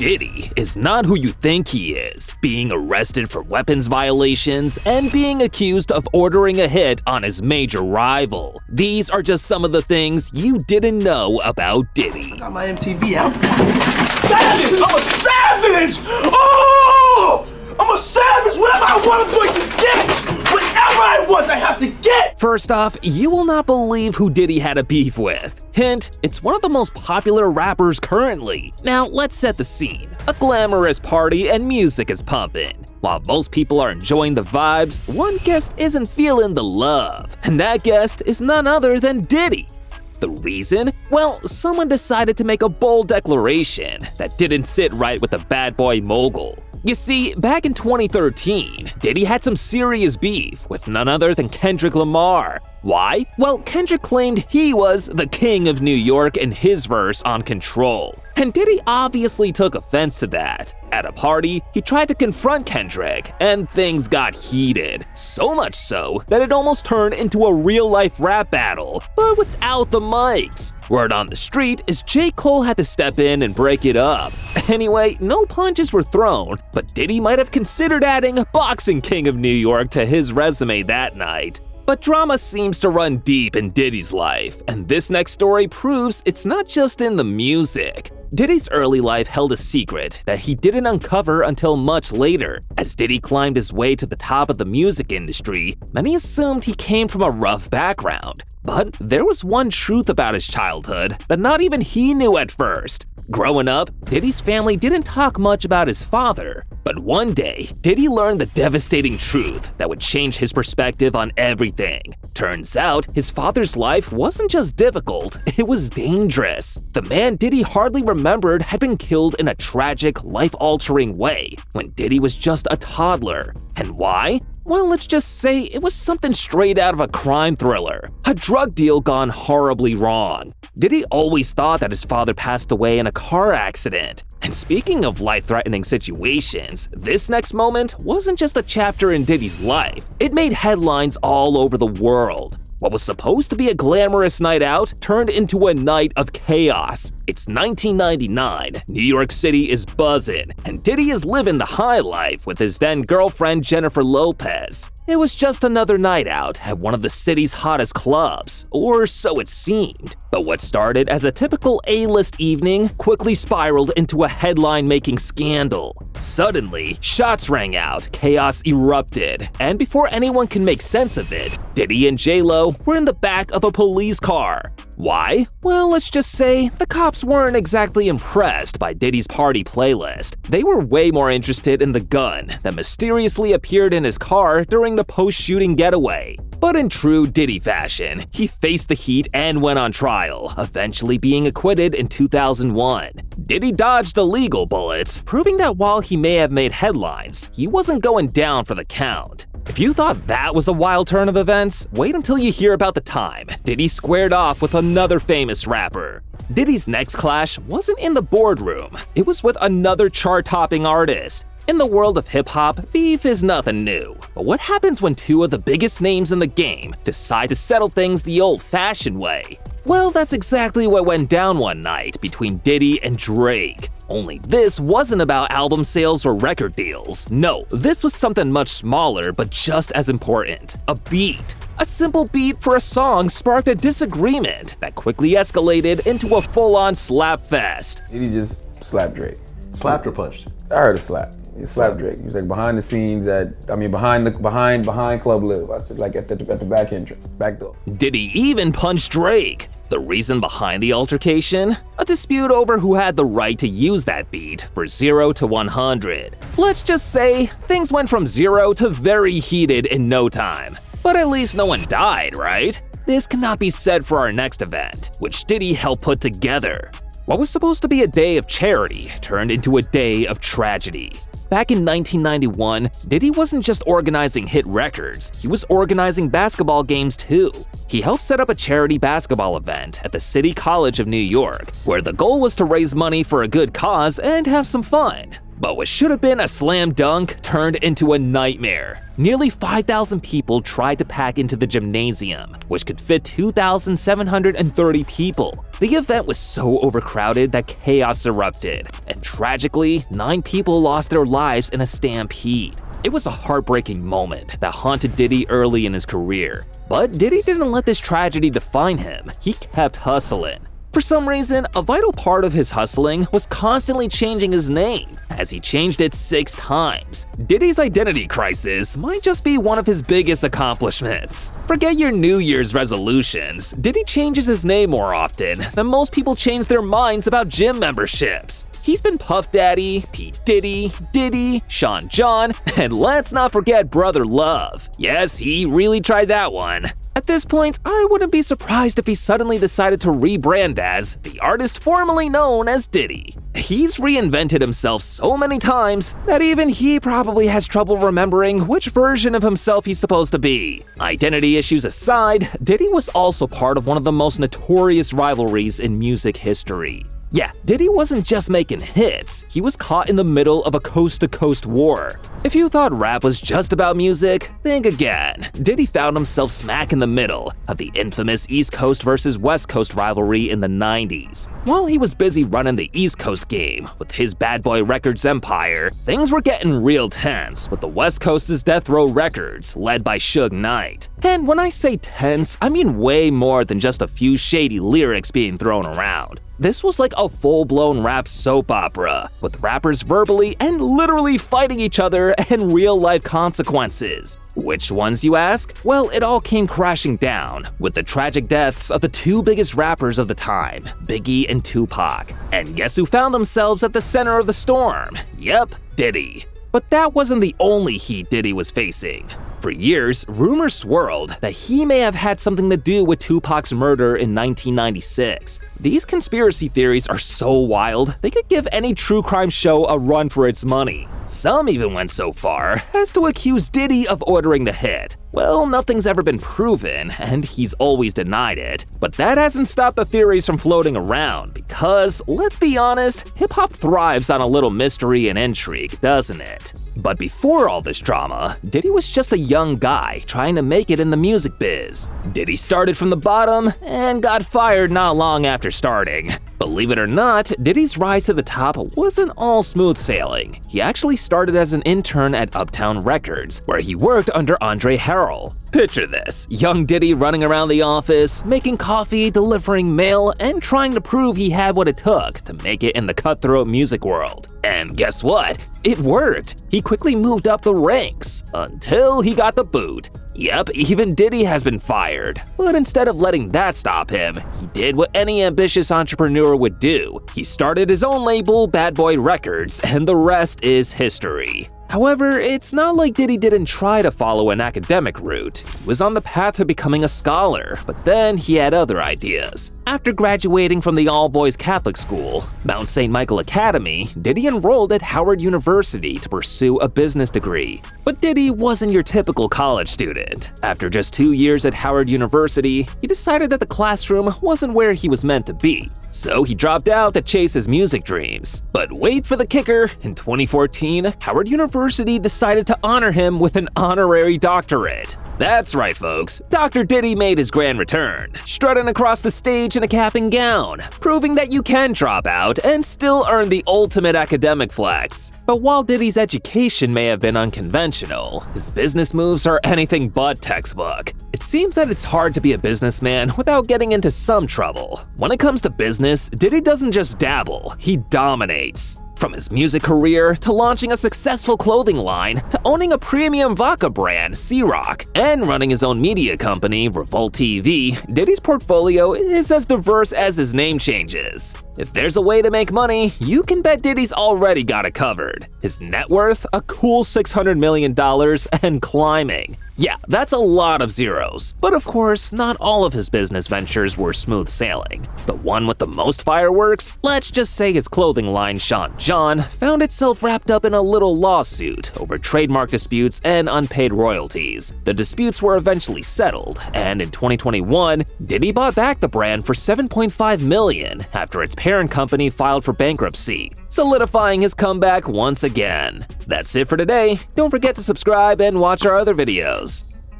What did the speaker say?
Diddy is not who you think he is, being arrested for weapons violations and being accused of ordering a hit on his major rival. These are just some of the things you didn't know about Diddy. I got my MTV out. Savage! I'm a savage! Oh! I'm a savage! Whatever I want, I'm going to get! Whatever I want, I have to get! First off, you will not believe who Diddy had a beef with. Hint, it's one of the most popular rappers currently. Now, let's set the scene. A glamorous party and music is pumping. While most people are enjoying the vibes, one guest isn't feeling the love. And that guest is none other than Diddy. The reason? Well, someone decided to make a bold declaration that didn't sit right with the bad boy mogul. You see, back in 2013, Diddy had some serious beef with none other than Kendrick Lamar. Why? Well, Kendrick claimed he was the king of New York in his verse on Control. And Diddy obviously took offense to that. At a party, he tried to confront Kendrick, and things got heated. So much so that it almost turned into a real-life rap battle, but without the mics. Word on the street is J. Cole had to step in and break it up. Anyway, no punches were thrown, but Diddy might have considered adding Boxing King of New York to his resume that night. But drama seems to run deep in Diddy's life, and this next story proves it's not just in the music. Diddy's early life held a secret that he didn't uncover until much later. As Diddy climbed his way to the top of the music industry, many assumed he came from a rough background. But there was one truth about his childhood that not even he knew at first. Growing up, Diddy's family didn't talk much about his father. But one day, Diddy learned the devastating truth that would change his perspective on everything. Turns out, his father's life wasn't just difficult, it was dangerous. The man Diddy hardly remembered had been killed in a tragic, life-altering way when Diddy was just a toddler. And why? Well, let's just say it was something straight out of a crime thriller. A drug deal gone horribly wrong. Diddy always thought that his father passed away in a car accident. And speaking of life-threatening situations, this next moment wasn't just a chapter in Diddy's life. It made headlines all over the world. What was supposed to be a glamorous night out turned into a night of chaos. It's 1999, New York City is buzzing, and Diddy is living the high life with his then-girlfriend Jennifer Lopez. It was just another night out at one of the city's hottest clubs, or so it seemed. But what started as a typical A-list evening quickly spiraled into a headline-making scandal. Suddenly, shots rang out, chaos erupted, and before anyone can make sense of it, Diddy and J-Lo were in the back of a police car. Why? Well, let's just say the cops weren't exactly impressed by Diddy's party playlist. They were way more interested in the gun that mysteriously appeared in his car during the post-shooting getaway. But in true Diddy fashion, he faced the heat and went on trial, eventually being acquitted in 2001. Diddy dodged the legal bullets, proving that while he may have made headlines, he wasn't going down for the count. If you thought that was a wild turn of events, wait until you hear about the time Diddy squared off with another famous rapper. Diddy's next clash wasn't in the boardroom, it was with another chart-topping artist. In the world of hip-hop, beef is nothing new. But what happens when two of the biggest names in the game decide to settle things the old-fashioned way? Well, that's exactly what went down one night between Diddy and Drake. Only this wasn't about album sales or record deals. No, this was something much smaller but just as important. A beat. A simple beat for a song sparked a disagreement that quickly escalated into a full-on slap fest. Diddy just slapped Drake. Slapped or punched? I heard a slap. He slapped Drake. He was like behind the scenes behind Club Live. I said like at the back entrance, back door. Diddy even punched Drake. The reason behind the altercation? A dispute over who had the right to use that beat for 0 to 100. Let's just say things went from 0 to very heated in no time. But at least no one died, right? This cannot be said for our next event, which Diddy helped put together. What was supposed to be a day of charity turned into a day of tragedy. Back in 1991, Diddy wasn't just organizing hit records, he was organizing basketball games too. He helped set up a charity basketball event at the City College of New York, where the goal was to raise money for a good cause and have some fun. But what should have been a slam dunk turned into a nightmare. Nearly 5,000 people tried to pack into the gymnasium, which could fit 2,730 people. The event was so overcrowded that chaos erupted, and tragically, 9 people lost their lives in a stampede. It was a heartbreaking moment that haunted Diddy early in his career. But Diddy didn't let this tragedy define him. He kept hustling. For some reason, a vital part of his hustling was constantly changing his name, as he changed it 6 times. Diddy's identity crisis might just be one of his biggest accomplishments. Forget your New Year's resolutions, Diddy changes his name more often than most people change their minds about gym memberships. He's been Puff Daddy, P. Diddy, Sean John, and let's not forget Brother Love. Yes, he really tried that one. At this point, I wouldn't be surprised if he suddenly decided to rebrand as the artist formerly known as Diddy. He's reinvented himself so many times that even he probably has trouble remembering which version of himself he's supposed to be. Identity issues aside, Diddy was also part of one of the most notorious rivalries in music history. Yeah, Diddy wasn't just making hits, he was caught in the middle of a coast-to-coast war. If you thought rap was just about music, think again. Diddy found himself smack in the middle of the infamous East Coast versus West Coast rivalry in the 90s. While he was busy running the East Coast game with his Bad Boy Records empire, things were getting real tense with the West Coast's Death Row Records, led by Suge Knight. And when I say tense, I mean way more than just a few shady lyrics being thrown around. This was like a full-blown rap soap opera, with rappers verbally and literally fighting each other and real-life consequences. Which ones, you ask? Well, it all came crashing down with the tragic deaths of the 2 biggest rappers of the time, Biggie and Tupac. And guess who found themselves at the center of the storm? Yep, Diddy. But that wasn't the only heat Diddy was facing. For years, rumors swirled that he may have had something to do with Tupac's murder in 1996. These conspiracy theories are so wild, they could give any true crime show a run for its money. Some even went so far as to accuse Diddy of ordering the hit. Well, nothing's ever been proven, and he's always denied it. But that hasn't stopped the theories from floating around, because, let's be honest, hip-hop thrives on a little mystery and intrigue, doesn't it? But before all this drama, Diddy was just a young guy trying to make it in the music biz. Diddy started from the bottom and got fired not long after starting. Believe it or not, Diddy's rise to the top wasn't all smooth sailing. He actually started as an intern at Uptown Records, where he worked under Andre Harrell. Picture this, young Diddy running around the office, making coffee, delivering mail, and trying to prove he had what it took to make it in the cutthroat music world. And guess what? It worked! He quickly moved up the ranks, until he got the boot. Yep, even Diddy has been fired. But instead of letting that stop him, he did what any ambitious entrepreneur would do. He started his own label, Bad Boy Records, and the rest is history. However, it's not like Diddy didn't try to follow an academic route. He was on the path to becoming a scholar, but then he had other ideas. After graduating from the all-boys Catholic school, Mount St. Michael Academy, Diddy enrolled at Howard University to pursue a business degree. But Diddy wasn't your typical college student. After just 2 years at Howard University, he decided that the classroom wasn't where he was meant to be. So he dropped out to chase his music dreams. But wait for the kicker, in 2014, Howard University decided to honor him with an honorary doctorate. That's right, folks, Dr. Diddy made his grand return, strutting across the stage in a cap and gown, proving that you can drop out and still earn the ultimate academic flex. But while Diddy's education may have been unconventional, his business moves are anything but textbook. It seems that it's hard to be a businessman without getting into some trouble. When it comes to business, Diddy doesn't just dabble, he dominates. From his music career, to launching a successful clothing line, to owning a premium vodka brand, C-Rock, and running his own media company, Revolt TV, Diddy's portfolio is as diverse as his name changes. If there's a way to make money, you can bet Diddy's already got it covered. His net worth, a cool $600 million and climbing. Yeah, that's a lot of zeros. But of course, not all of his business ventures were smooth sailing. The one with the most fireworks? Let's just say his clothing line, Sean John, John found itself wrapped up in a little lawsuit over trademark disputes and unpaid royalties. The disputes were eventually settled, and in 2021, Diddy bought back the brand for $7.5 million after its parent company filed for bankruptcy, solidifying his comeback once again. That's it for today. Don't forget to subscribe and watch our other videos.